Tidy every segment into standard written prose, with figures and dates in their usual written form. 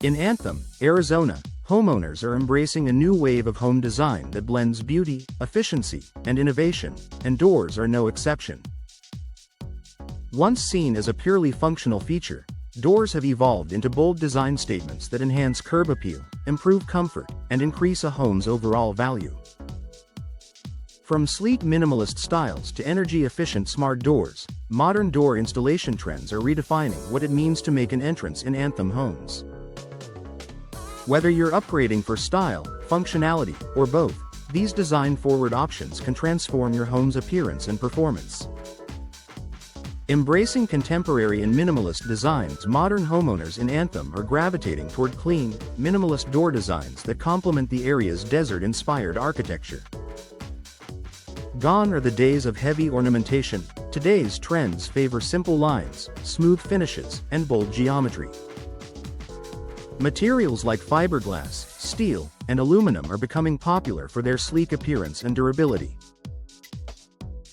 In Anthem, Arizona, homeowners are embracing a new wave of home design that blends beauty, efficiency, and innovation, and doors are no exception. Once seen as a purely functional feature, doors have evolved into bold design statements that enhance curb appeal, improve comfort, and increase a home's overall value. From sleek minimalist styles to energy-efficient smart doors, modern door installation trends are redefining what it means to make an entrance in Anthem homes. Whether you're upgrading for style, functionality, or both, these design-forward options can transform your home's appearance and performance. Embracing contemporary and minimalist designs, modern homeowners in Anthem are gravitating toward clean, minimalist door designs that complement the area's desert-inspired architecture. Gone are the days of heavy ornamentation. Today's trends favor simple lines, smooth finishes, and bold geometry. Materials like fiberglass, steel, and aluminum are becoming popular for their sleek appearance and durability.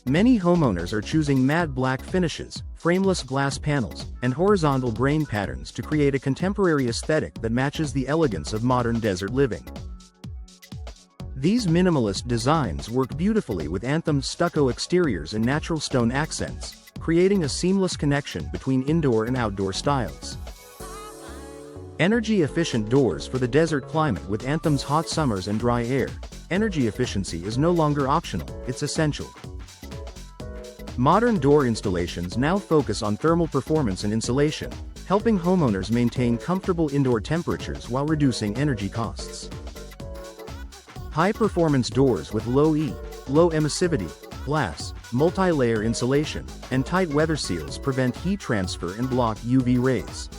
Many homeowners are choosing matte black finishes, frameless glass panels, and horizontal grain patterns to create a contemporary aesthetic that matches the elegance of modern desert living. These minimalist designs work beautifully with Anthem's stucco exteriors and natural stone accents, creating a seamless connection between indoor and outdoor styles. Energy-efficient doors for the desert climate. With Anthem's hot summers and dry air, energy efficiency is no longer optional, it's essential. Modern door installations now focus on thermal performance and insulation, helping homeowners maintain comfortable indoor temperatures while reducing energy costs. High-performance doors with low emissivity glass, multi-layer insulation, and tight weather seals prevent heat transfer and block UV rays.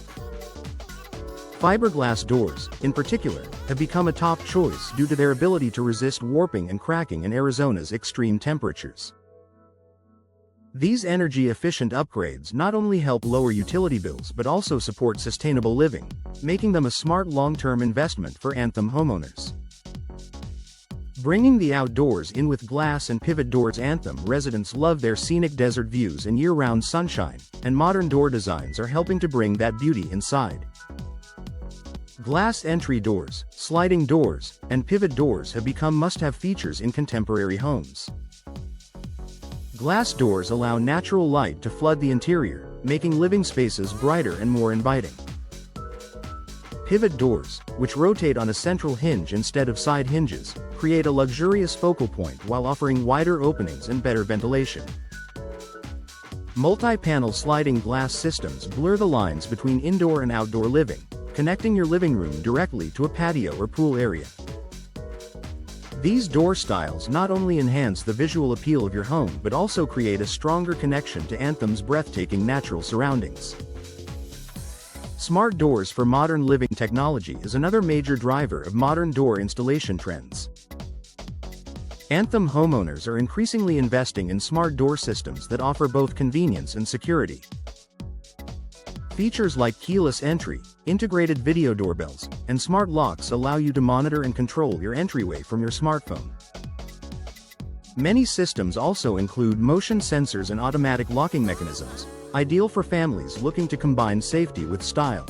Fiberglass doors, in particular, have become a top choice due to their ability to resist warping and cracking in Arizona's extreme temperatures. These energy-efficient upgrades not only help lower utility bills but also support sustainable living, making them a smart long-term investment for Anthem homeowners. Bringing the outdoors in with glass and pivot doors. Anthem residents love their scenic desert views and year-round sunshine, and modern door designs are helping to bring that beauty inside. Glass entry doors, sliding doors, and pivot doors have become must-have features in contemporary homes. Glass doors allow natural light to flood the interior, making living spaces brighter and more inviting. Pivot doors, which rotate on a central hinge instead of side hinges, create a luxurious focal point while offering wider openings and better ventilation. Multi-panel sliding glass systems blur the lines between indoor and outdoor living, connecting your living room directly to a patio or pool area. These door styles not only enhance the visual appeal of your home but also create a stronger connection to Anthem's breathtaking natural surroundings. Smart doors for modern living. Technology is another major driver of modern door installation trends. Anthem homeowners are increasingly investing in smart door systems that offer both convenience and security. Features like keyless entry, integrated video doorbells, and smart locks allow you to monitor and control your entryway from your smartphone. Many systems also include motion sensors and automatic locking mechanisms, ideal for families looking to combine safety with style.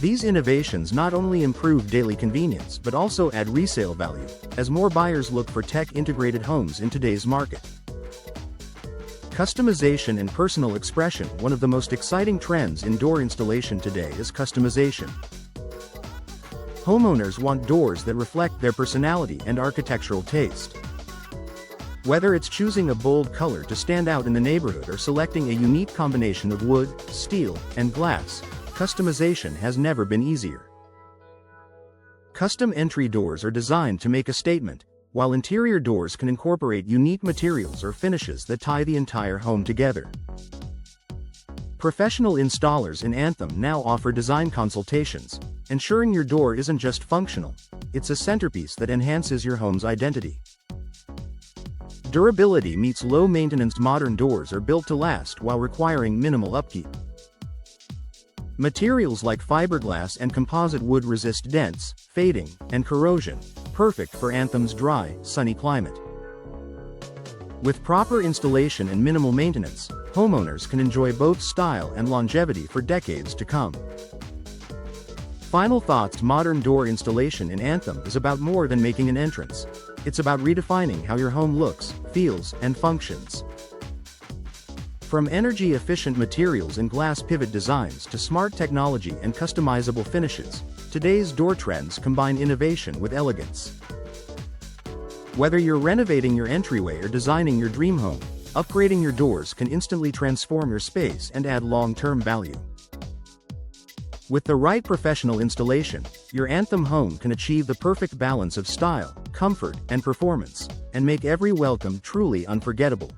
These innovations not only improve daily convenience but also add resale value, as more buyers look for tech-integrated homes in today's market. Customization and personal expression. One of the most exciting trends in door installation today is customization. Homeowners want doors that reflect their personality and architectural taste. Whether it's choosing a bold color to stand out in the neighborhood or selecting a unique combination of wood, steel, and glass, customization has never been easier. Custom entry doors are designed to make a statement, while interior doors can incorporate unique materials or finishes that tie the entire home together. Professional installers in Anthem now offer design consultations, ensuring your door isn't just functional, it's a centerpiece that enhances your home's identity. Durability meets low maintenance. Modern doors are built to last while requiring minimal upkeep. Materials like fiberglass and composite wood resist dents, fading, and corrosion, perfect for Anthem's dry, sunny climate. With proper installation and minimal maintenance, homeowners can enjoy both style and longevity for decades to come. Final thoughts: modern door installation in Anthem is about more than making an entrance. It's about redefining how your home looks, feels, and functions. From energy-efficient materials and glass pivot designs to smart technology and customizable finishes, today's door trends combine innovation with elegance. Whether you're renovating your entryway or designing your dream home, upgrading your doors can instantly transform your space and add long-term value. With the right professional installation, your Anthem home can achieve the perfect balance of style, comfort, and performance, and make every welcome truly unforgettable.